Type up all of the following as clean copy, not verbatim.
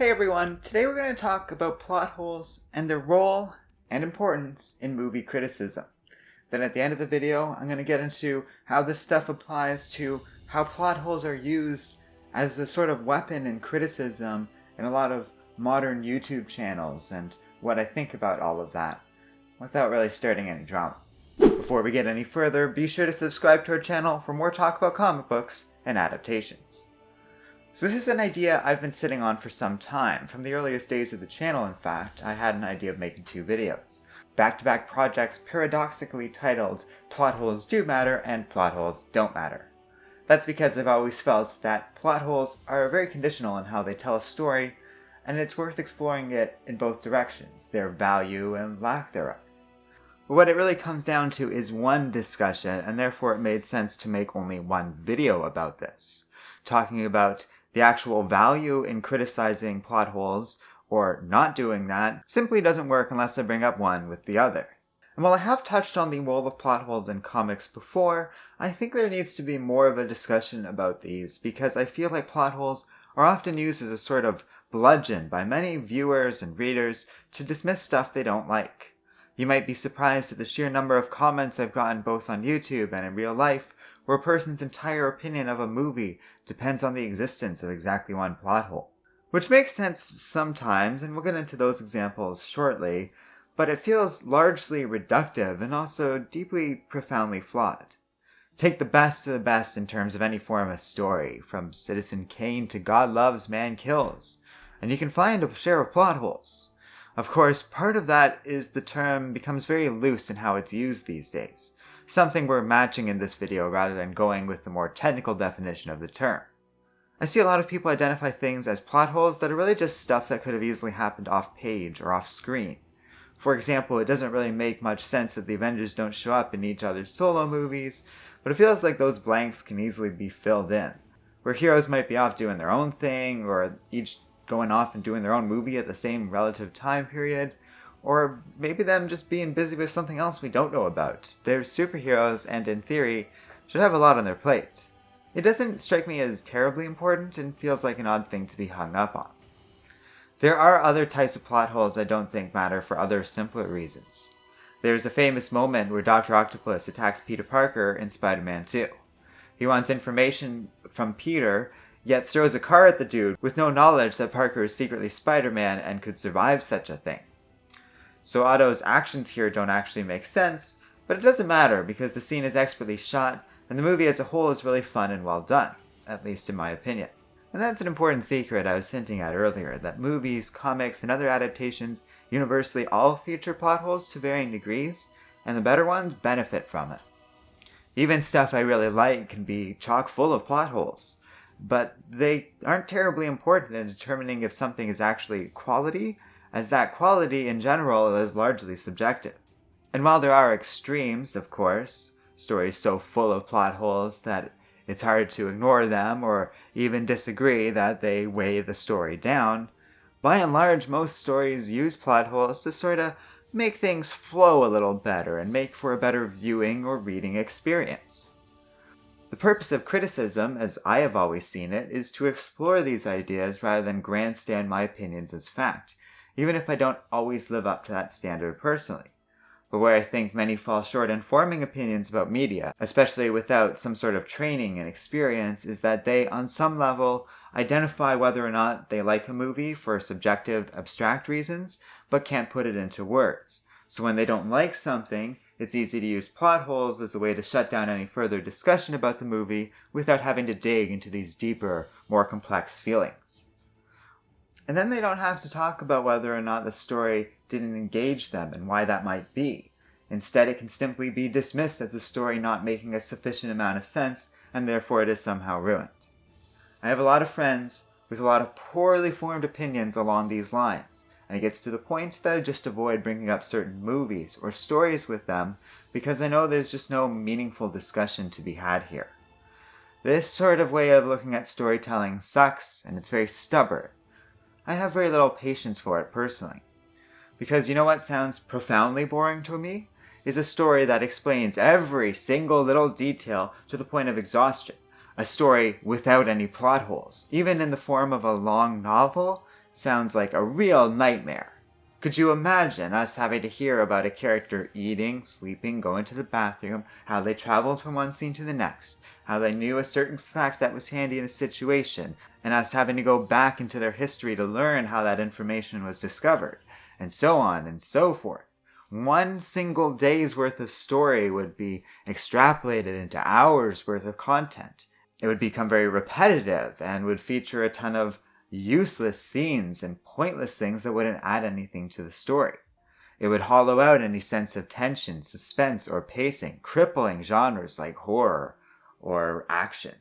Hey everyone, today we're going to talk about plot holes and their role and importance in movie criticism. Then at the end of the video, I'm going to get into how this stuff applies to how plot holes are used as a sort of weapon in criticism in a lot of modern YouTube channels and what I think about all of that, without really starting any drama. Before we get any further, be sure to subscribe to our channel for more talk about comic books and adaptations. So this is an idea I've been sitting on for some time. From the earliest days of the channel, in fact, I had an idea of making two videos. Back-to-back projects paradoxically titled Plot Holes Do Matter and Plot Holes Don't Matter. That's because I've always felt that plot holes are very conditional in how they tell a story, and it's worth exploring it in both directions, their value and lack thereof. But what it really comes down to is one discussion, and therefore it made sense to make only one video about this, talking about the actual value in criticizing plot holes, or not doing that, simply doesn't work unless I bring up one with the other. And while I have touched on the role of plot holes in comics before, I think there needs to be more of a discussion about these, because I feel like plot holes are often used as a sort of bludgeon by many viewers and readers to dismiss stuff they don't like. You might be surprised at the sheer number of comments I've gotten both on YouTube and in real life, where a person's entire opinion of a movie depends on the existence of exactly one plot hole. Which makes sense sometimes, and we'll get into those examples shortly, but it feels largely reductive and also deeply profoundly flawed. Take the best of the best in terms of any form of story, from Citizen Kane to God Loves, Man Kills, and you can find a share of plot holes. Of course, part of that is the term becomes very loose in how it's used these days. Something we're matching in this video rather than going with the more technical definition of the term. I see a lot of people identify things as plot holes that are really just stuff that could have easily happened off-page or off-screen. For example, it doesn't really make much sense that the Avengers don't show up in each other's solo movies, but it feels like those blanks can easily be filled in, where heroes might be off doing their own thing, or each going off and doing their own movie at the same relative time period, or maybe them just being busy with something else we don't know about. They're superheroes and, in theory, should have a lot on their plate. It doesn't strike me as terribly important and feels like an odd thing to be hung up on. There are other types of plot holes I don't think matter for other simpler reasons. There's a famous moment where Dr. Octopus attacks Peter Parker in Spider-Man 2. He wants information from Peter, yet throws a car at the dude with no knowledge that Parker is secretly Spider-Man and could survive such a thing. So Otto's actions here don't actually make sense, but it doesn't matter because the scene is expertly shot and the movie as a whole is really fun and well done, at least in my opinion. And that's an important secret I was hinting at earlier, that movies, comics, and other adaptations universally all feature plot holes to varying degrees, and the better ones benefit from it. Even stuff I really like can be chock full of plot holes, but they aren't terribly important in determining if something is actually quality, as that quality in general is largely subjective. And while there are extremes, of course, stories so full of plot holes that it's hard to ignore them or even disagree that they weigh the story down, by and large most stories use plot holes to sort of make things flow a little better and make for a better viewing or reading experience. The purpose of criticism, as I have always seen it, is to explore these ideas rather than grandstand my opinions as fact, even if I don't always live up to that standard personally. But where I think many fall short in forming opinions about media, especially without some sort of training and experience, is that they, on some level, identify whether or not they like a movie for subjective, abstract reasons, but can't put it into words. So when they don't like something, it's easy to use plot holes as a way to shut down any further discussion about the movie without having to dig into these deeper, more complex feelings. And then they don't have to talk about whether or not the story didn't engage them and why that might be. Instead, it can simply be dismissed as a story not making a sufficient amount of sense, and therefore it is somehow ruined. I have a lot of friends with a lot of poorly formed opinions along these lines, and it gets to the point that I just avoid bringing up certain movies or stories with them because I know there's just no meaningful discussion to be had here. This sort of way of looking at storytelling sucks, and it's very stubborn. I have very little patience for it personally. Because you know what sounds profoundly boring to me? Is a story that explains every single little detail to the point of exhaustion. A story without any plot holes. Even in the form of a long novel, sounds like a real nightmare. Could you imagine us having to hear about a character eating, sleeping, going to the bathroom, how they traveled from one scene to the next, how they knew a certain fact that was handy in a situation, and us having to go back into their history to learn how that information was discovered, and so on and so forth. One single day's worth of story would be extrapolated into hours worth of content. It would become very repetitive and would feature a ton of useless scenes and pointless things that wouldn't add anything to the story. It would hollow out any sense of tension, suspense, or pacing, crippling genres like horror or action.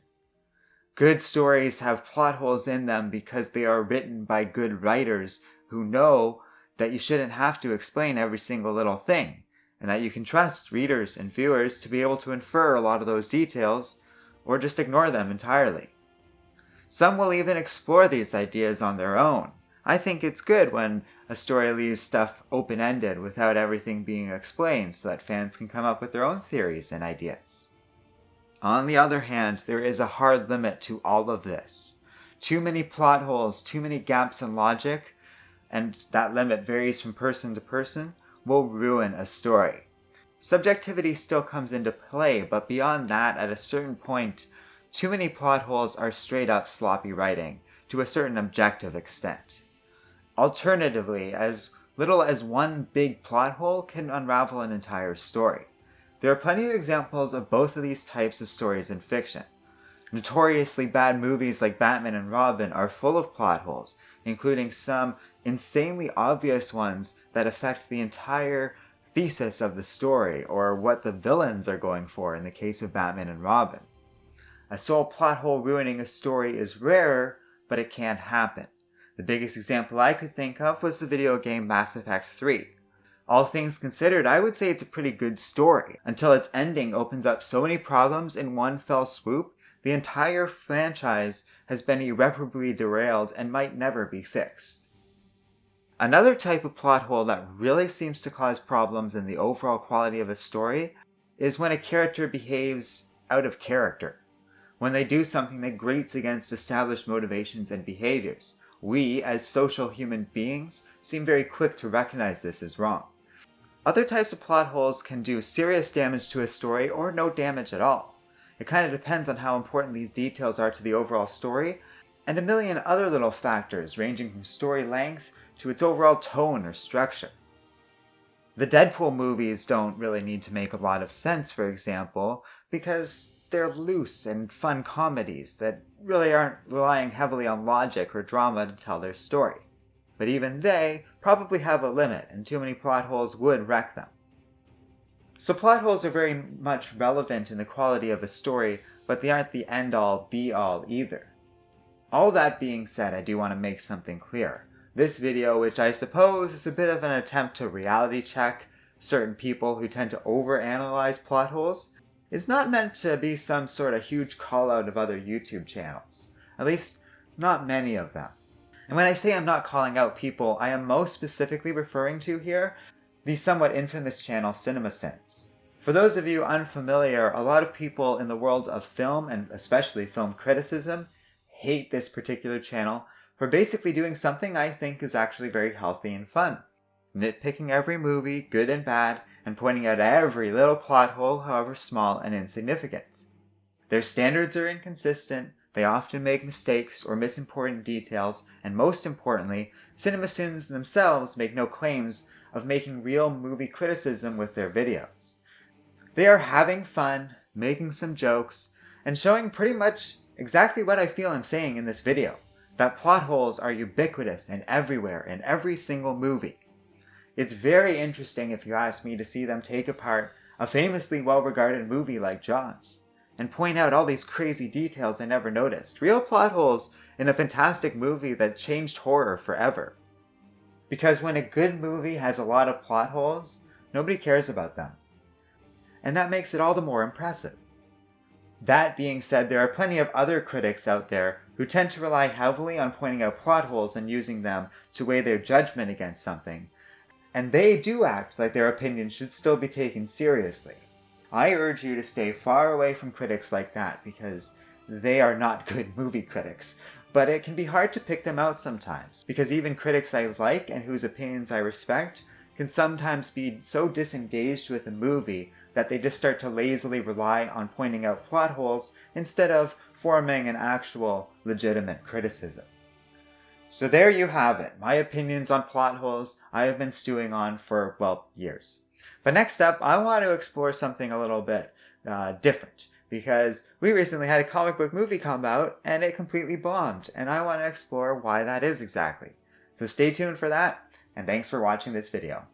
Good stories have plot holes in them because they are written by good writers who know that you shouldn't have to explain every single little thing, and that you can trust readers and viewers to be able to infer a lot of those details, or just ignore them entirely. Some will even explore these ideas on their own. I think it's good when a story leaves stuff open-ended without everything being explained so that fans can come up with their own theories and ideas. On the other hand, there is a hard limit to all of this. Too many plot holes, too many gaps in logic, and that limit varies from person to person, will ruin a story. Subjectivity still comes into play, but beyond that, at a certain point, too many plot holes are straight up sloppy writing, to a certain objective extent. Alternatively, as little as one big plot hole can unravel an entire story. There are plenty of examples of both of these types of stories in fiction. Notoriously bad movies like Batman and Robin are full of plot holes, including some insanely obvious ones that affect the entire thesis of the story, or what the villains are going for in the case of Batman and Robin. A sole plot hole ruining a story is rare, but it can happen. The biggest example I could think of was the video game Mass Effect 3. All things considered, I would say it's a pretty good story, until its ending opens up so many problems in one fell swoop, the entire franchise has been irreparably derailed and might never be fixed. Another type of plot hole that really seems to cause problems in the overall quality of a story is when a character behaves out of character. When they do something that grates against established motivations and behaviors. We, as social human beings, seem very quick to recognize this as wrong. Other types of plot holes can do serious damage to a story or no damage at all. It kind of depends on how important these details are to the overall story, and a million other little factors ranging from story length to its overall tone or structure. The Deadpool movies don't really need to make a lot of sense, for example, because they're loose and fun comedies that really aren't relying heavily on logic or drama to tell their story. But even they probably have a limit, and too many plot holes would wreck them. So plot holes are very much relevant in the quality of a story, but they aren't the end-all, be-all either. All that being said, I do want to make something clear. This video, which I suppose is a bit of an attempt to reality check certain people who tend to overanalyze plot holes, is not meant to be some sort of huge call-out of other YouTube channels. At least, not many of them. And when I say I'm not calling out people, I am most specifically referring to here the somewhat infamous channel Cinemasins. For those of you unfamiliar, a lot of people in the world of film, and especially film criticism, hate this particular channel for basically doing something I think is actually very healthy and fun. Nitpicking every movie, good and bad, and pointing out every little plot hole, however small and insignificant. Their standards are inconsistent, they often make mistakes or miss important details, and most importantly, Cinemasins themselves make no claims of making real movie criticism with their videos. They are having fun, making some jokes, and showing pretty much exactly what I feel I'm saying in this video, that plot holes are ubiquitous and everywhere in every single movie. It's very interesting, if you ask me, to see them take apart a famously well-regarded movie like Jaws, and point out all these crazy details I never noticed, real plot holes in a fantastic movie that changed horror forever. Because when a good movie has a lot of plot holes, nobody cares about them. And that makes it all the more impressive. That being said, there are plenty of other critics out there who tend to rely heavily on pointing out plot holes and using them to weigh their judgment against something. And they do act like their opinion should still be taken seriously. I urge you to stay far away from critics like that because they are not good movie critics. but it can be hard to pick them out sometimes, because even critics I like and whose opinions I respect can sometimes be so disengaged with a movie that they just start to lazily rely on pointing out plot holes instead of forming an actual legitimate criticism. So there you have it, my opinions on plot holes I have been stewing on for, well, years. But next up, I want to explore something a little bit different, because we recently had a comic book movie come out and it completely bombed, and I want to explore why that is exactly. So stay tuned for that, and thanks for watching this video.